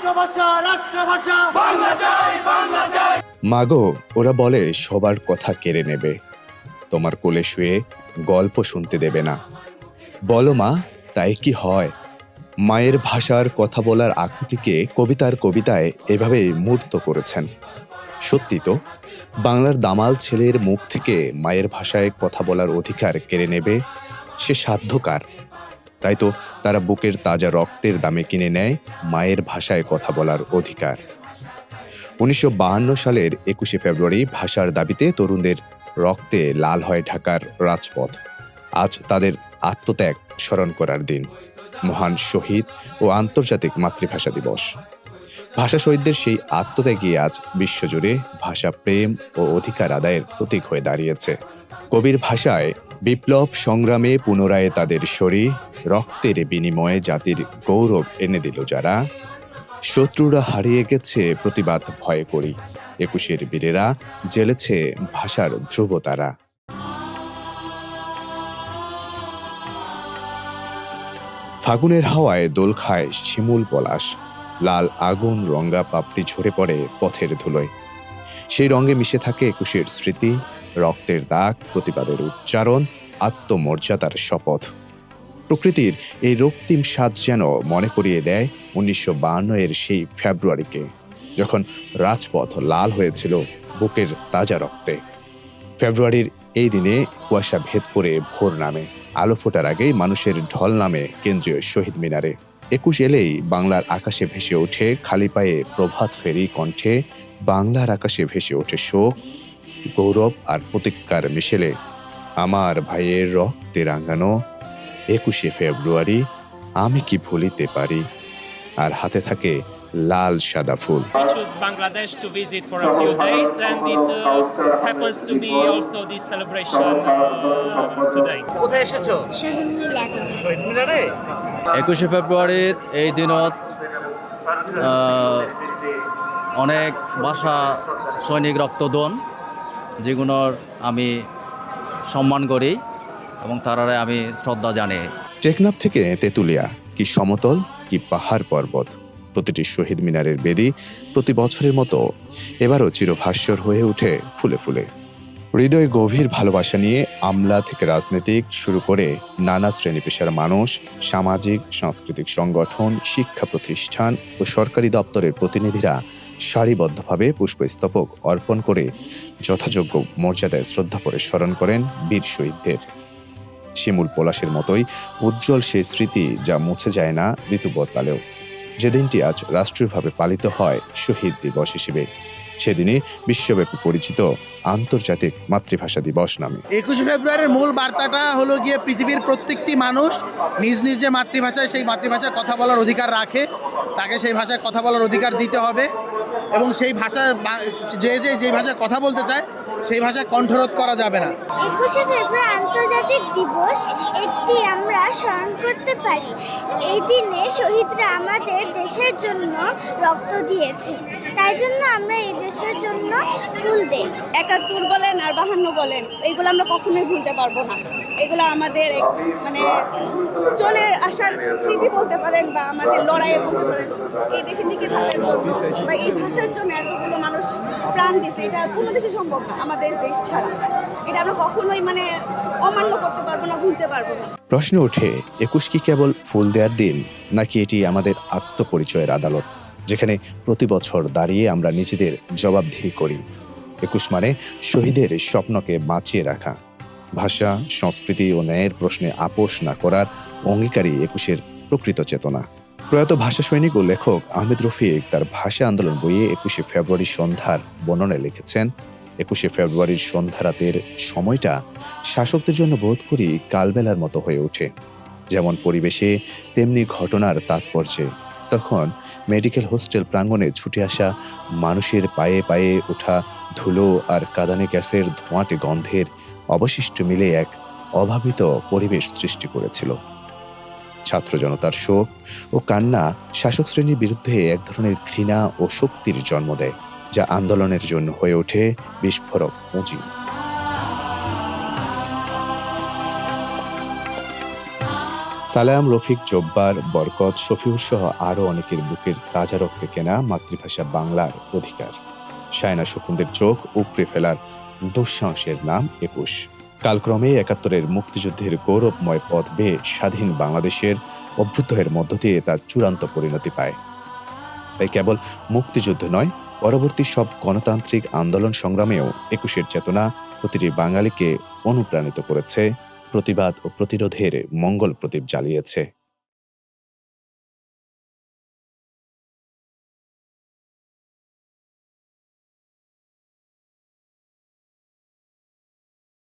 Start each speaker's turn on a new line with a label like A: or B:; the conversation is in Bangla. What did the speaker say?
A: রাষ্ট্রভাষা বাংলা চাই, বাংলা চাই।
B: মাগো, ওরা বলে সবার কথা কেড়ে নেবে, তোমার কোলে শুয়ে গল্প শুনতে দেবে না। বলো মা, তাই কি হয়? মায়ের ভাষার কথা বলার আকুতিকে কবিতার কবিতায় এভাবে মূর্ত করেছেন। সত্যি তো, বাংলার দামাল ছেলের মুখ থেকে মায়ের ভাষায় কথা বলার অধিকার কেড়ে নেবে, সে সাধ্যকার। তাই তো তারা বুকের তাজা রক্তের দামে কিনে নেয় মায়ের ভাষায় কথা বলার অধিকার। 1952 সালের 21শে ফেব্রুয়ারি ভাষার দাবিতে তরুণদের রক্তে লাল হয় ঢাকার রাজপথ। আজ তাদের আত্মত্যাগ স্মরণ করার দিন, মহান শহীদ ও আন্তর্জাতিক মাতৃভাষা দিবস। ভাষা শহীদদের সেই আত্মত্যাগই আজ বিশ্বজুড়ে ভাষা প্রেম ও অধিকার আদায়ের প্রতীক হয়ে দাঁড়িয়েছে। কবির ভাষায়, বিপ্লব সংগ্রামে পুনরায় তাদের শরীর রক্তের বিনিময়ে জাতির গৌরব এনে দিল যারা, শত্রুরা হারিয়ে গেছে প্রতিবাদ ভয় করি, 21-এর বীরেরা জ্বেলেছে ভাষার ধ্রুবতারা। ফাগুনের হাওয়ায় দোল খায় শিমুল পলাশ, লাল আগুন রঙা পাপড়ি ঝরে পড়ে পথের ধুলোয়। সেই রঙে মিশে থাকে 21-এর স্মৃতি, রক্তের দাগ, প্রতিবাদের উচ্চারণ, আত্মমর্যাদার শপথ। প্রকৃতির এই রক্তিম স্বাদ যেন মনে করিয়ে দেয় 1952-এর সেই ফেব্রুয়ারিকে, যখন রাজপথ লাল হয়েছিল বুকের তাজা রক্তে। ফেব্রুয়ারির এই দিনে কুয়াশা ভেদ করে ভোর নামে, আলো ফোটার আগেই মানুষের ঢল নামে কেন্দ্রীয় শহীদ মিনারে। 21 এলেই বাংলার আকাশে ভেসে ওঠে খালি পায়ে প্রভাত ফেরি কণ্ঠে, বাংলার আকাশে ভেসে ওঠে শোক, গৌরব আর প্রতিজ্ঞার মিশেলে আমার ভাইয়ের রক্তে রাঙানো 21শে ফেব্রুয়ারি আমি কি ভুলিতে পারি। আর হাতে থাকে লাল সাদা ফুল।
C: We choose Bangladesh to visit for a few days, and it happens to be also this celebration today.
D: কোথায় এসেছো?
E: শহীদ মিনারে।
D: শহীদ মিনারে।
F: 21শে ফেব্রুয়ারির এই দিনত অনেক ভাষা সৈনিক রক্তদান, যেগুলোর আমি সম্মান করি এবং তারারে আমি শ্রদ্ধা জানাই।
B: টেকনাফ থেকে তেঁতুলিয়া, কি সমতল কি পাহাড় পর্বত, প্রতিটি শহীদ মিনারের বেদি প্রতি বছরের মতো এবারও চিরভাস্বর হয়ে ওঠে ফুলে ফুলে। হৃদয়ে গভীর ভালোবাসা নিয়ে আমলা থেকে রাজনৈতিক শুরু করে নানা শ্রেণী পেশার মানুষ, সামাজিক সাংস্কৃতিক সংগঠন, শিক্ষা প্রতিষ্ঠান ও সরকারি দপ্তরের প্রতিনিধিরা সারিবদ্ধভাবে পুষ্পস্তবক অর্পণ করে যথাযোগ্য মর্যাদায় শ্রদ্ধা করে স্মরণ করেন বীর শহীদদের। শিমুল পলাশের মতোই উজ্জ্বল সেই স্মৃতি যা মুছে যায় না ঋতু বদলালেও। যে দিনটি আজ রাষ্ট্রীয়ভাবে পালিত হয় শহীদ দিবস হিসেবে, সেদিনে বিশ্বব্যাপী পরিচিত আন্তর্জাতিক মাতৃভাষা দিবস নামে।
G: 21শে ফেব্রুয়ারির মূল বার্তাটা হলো গিয়ে পৃথিবীর প্রত্যেকটি মানুষ নিজ নিজ যে মাতৃভাষায় সেই মাতৃভাষায় কথা বলার অধিকার রাখে, তাকে সেই ভাষায় কথা বলার অধিকার দিতে হবে এবং সেই ভাষা যে ভাষায় কথা বলতে চায় সেই ভাষায় কণ্ঠরোধ করা যাবে না।
E: 21শে ফেব্রুয়ারি আন্তর্জাতিক দিবস, এটি আমরা স্মরণ করতে পারি। এই দিনে শহীদরা আমাদের দেশের জন্য রক্ত দিয়েছে, তাই জন্য আমরা এই দেশের জন্য ফুল দেই।
H: 71 বলেন আর 52 বলেন, এইগুলো আমরা কখনোই ভুলতে পারবো না। এগুলো আমাদের মানে চলে আসার স্মৃতি বলতে পারেন বা আমাদের লড়াইয়ে বলতে পারেন। এই দেশে টিকে থাকার জন্য বা এই ভাষার জন্য এতগুলো মানুষ প্রাণ দিছে, এটা কোনো দেশে সম্ভব না আমাদের দেশ ছাড়া। এটা আমরা কখনোই মানে অমান্য করতে পারবো না, ভুলতে পারবো না।
B: প্রশ্ন ওঠে, 21 কি কেবল ফুল দেওয়ার দিন, নাকি এটি আমাদের আত্মপরিচয়ের আদালত, যেখানে প্রতি বছর দাঁড়িয়ে আমরা নিজেদের জবাবদিহি করি? 21 মানে শহীদের স্বপ্নকে বাঁচিয়ে রাখা, ভাষা সংস্কৃতি ও ন্যায়ের প্রশ্নে আপোষ না করার অঙ্গীকারী 21-এর প্রকৃত চেতনা। প্রয়াত ভাষা সৈনিক ও লেখক আহমেদ রফিক তার ভাষা আন্দোলন বইয়ে 21শে ফেব্রুয়ারি সন্ধ্যার বর্ণনায় লিখেছেন, 21শে ফেব্রুয়ারির সন্ধ্যা রাতের সময়টা শাসকদের জন্য বোধ করি কালবেলার মতো হয়ে ওঠে। যেমন পরিবেশে তেমনি ঘটনার তাৎপর্যে। তখন মেডিকেল হোস্টেল প্রাঙ্গণে ছুটে আসা মানুষের পায়ে পায়ে ওঠা ধুলো আর কাঁদানে গ্যাসের ধোঁয়াটে গন্ধের অবশিষ্ট মিলে এক অভাবিত পরিবেশ সৃষ্টি করেছিল। ছাত্র জনতার শোক ও কান্না শাসক শ্রেণীর বিরুদ্ধে এক ধরনের ঘৃণা ও শক্তির জন্ম দেয়, যা আন্দোলনের জন্য হয়ে ওঠে বিস্ফোরক পুঁজি। সালাম, রফিক, জব্বার, বরকত, শফিউর সহ আরও অনেকের বুকের তাজা রক্তে কেনা মাতৃভাষা বাংলার অধিকার। শায়না শকুনদের চোখ উপড়ে ফেলার দুঃসাহসের নাম ২১। কালক্রমে ৭১-এর মুক্তিযুদ্ধের গৌরবময় পথ বেয়ে স্বাধীন বাংলাদেশের অভ্যুদয়ের মধ্য দিয়ে তার চূড়ান্ত পরিণতি পায়। তাই কেবল মুক্তিযুদ্ধ নয়, পরবর্তী সব গণতান্ত্রিক আন্দোলন সংগ্রামেও ২১-এর চেতনা প্রতিটি বাঙালিকে অনুপ্রাণিত করেছে, প্রতিবাদ ও প্রতিরোধের মঙ্গল প্রদীপ জ্বালিয়েছে।